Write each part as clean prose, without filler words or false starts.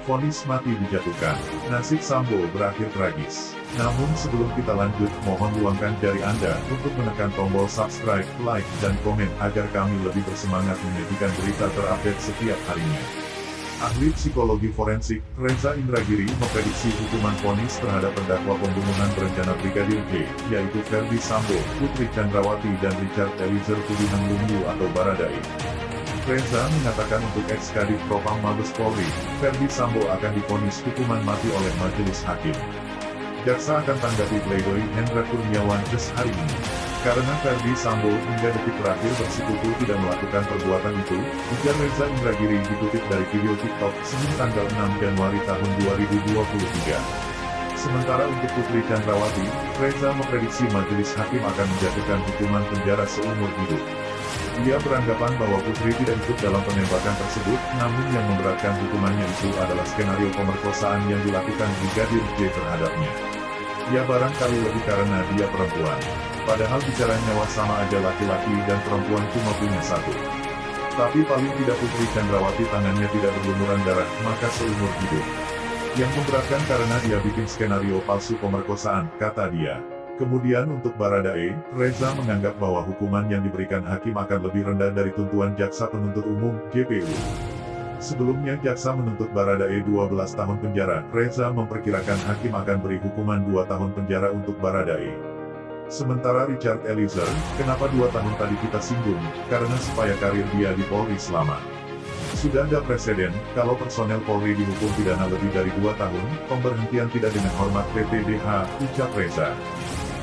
vonis mati dijatuhkan. Nasib Sambo berakhir tragis. Namun sebelum kita lanjut, mohon luangkan jari Anda untuk menekan tombol subscribe, like, dan komen agar kami lebih bersemangat menyajikan berita terupdate setiap harinya. Ahli psikologi forensik, Reza Indragiri, memprediksi hukuman vonis terhadap terdakwa pembunuhan berencana Brigadir J, yaitu Ferdy Sambo, Putri Chandrawati dan Richard Eliezer Pudiang Lumiu atau Baradae. Reza mengatakan untuk ex-Kadif Propam Mabes Polri, Ferdy Sambo akan divonis hukuman mati oleh majelis hakim. Jaksa akan tanggapi pledoi Hendra Kurniawan hari ini. Karena Ferdy Sambo hingga detik terakhir bersikuku tidak melakukan perbuatan itu, ujar Reza Indragiri dikutip dari video TikTok, Senin tanggal 6 Januari tahun 2023. Sementara untuk Putri Chandrawati, Reza memprediksi majelis hakim akan menjatuhkan hukuman penjara seumur hidup. Ia beranggapan bahwa Putri tidak ikut dalam penembakan tersebut, namun yang memberatkan hukumannya itu adalah skenario pemerkosaan yang dilakukan Brigadir J terhadapnya. Ya barangkali lebih karena dia perempuan. Padahal bicara nyawa sama aja laki-laki dan perempuan cuma punya satu. Tapi paling tidak Putri Chandrawati tangannya tidak berlumuran darah, maka seumur hidup. Yang memberatkan karena dia bikin skenario palsu pemerkosaan, kata dia. Kemudian untuk Baradae, Reza menganggap bahwa hukuman yang diberikan hakim akan lebih rendah dari tuntutan Jaksa Penuntut Umum, JPU. Sebelumnya jaksa menuntut Baradae 12 tahun penjara, Reza memperkirakan hakim akan beri hukuman 2 tahun penjara untuk Baradae. Sementara Richard Eliezer, kenapa 2 tahun tadi kita singgung, karena supaya karir dia di Polri selamat. Sudah ada presiden, kalau personel Polri dihukum pidana lebih dari 2 tahun, pemberhentian tidak dengan hormat PTDH, ucap Reza.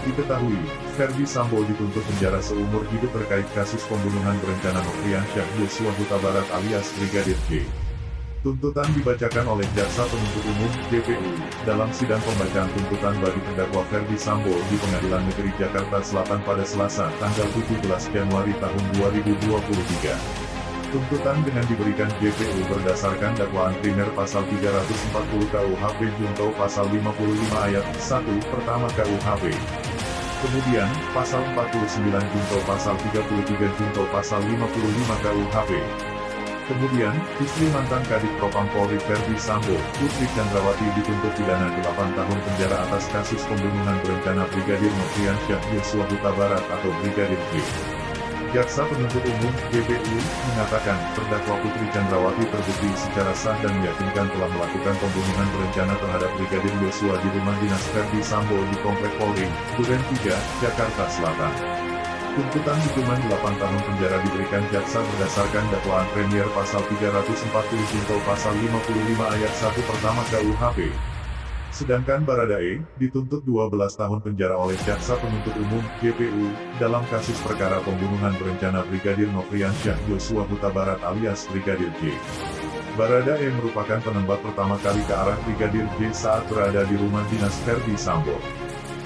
Diketahui, Ferdy Sambo dituntut penjara seumur hidup terkait kasus pembunuhan berencana Nofriansyah Yosua Huta Barat alias Brigadir J. Tuntutan dibacakan oleh Jaksa Penuntut Umum, JPU, dalam sidang pembacaan tuntutan bagi terdakwa Ferdy Sambo di Pengadilan Negeri Jakarta Selatan pada Selasa, tanggal 17 Januari tahun 2023. Tuntutan dengan diberikan JPU berdasarkan dakwaan primer pasal 340 KUHP junto pasal 55 ayat 1 pertama KUHP. Kemudian, pasal 49 junto pasal 33 junto pasal 55 KUHP. Kemudian, istri mantan Kadif Propam Polri Ferdy Sambo, Putri Chandrawati dituntut pidana 8 tahun penjara atas kasus pembunuhan berencana Brigadir Nofriansyah Yosua Huta Barat atau Brigadir J. Jaksa Penuntut Umum, JPU, mengatakan, terdakwa Putri Chandrawati terbukti secara sah dan meyakinkan telah melakukan pembunuhan berencana terhadap Brigadir Yosua di rumah dinas Ferdy Sambo di Komplek Polri, Duren 3, Jakarta Selatan. Tuntutan hukuman 8 tahun penjara diberikan jaksa berdasarkan dakwaan premier pasal 340 junto pasal 55 ayat 1 pertama KUHP. Sedangkan Baradae, dituntut 12 tahun penjara oleh Jaksa Penuntut Umum, JPU, dalam kasus perkara pembunuhan berencana Brigadir Nofriansyah Yosua Huta Barat alias Brigadir J. Baradae merupakan penembak pertama kali ke arah Brigadir J saat berada di rumah dinas Ferdy Sambo.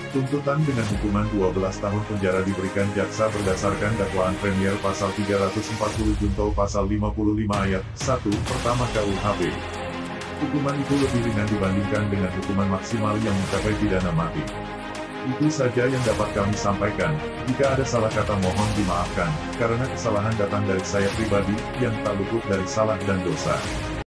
Tuntutan dengan hukuman 12 tahun penjara diberikan jaksa berdasarkan dakwaan premier pasal 340 junto pasal 55 ayat 1 pertama KUHP. Hukuman itu lebih ringan dibandingkan dengan hukuman maksimal yang mencapai pidana mati. Itu saja yang dapat kami sampaikan. Jika ada salah kata mohon dimaafkan, karena kesalahan datang dari saya pribadi, yang tak luput dari salah dan dosa.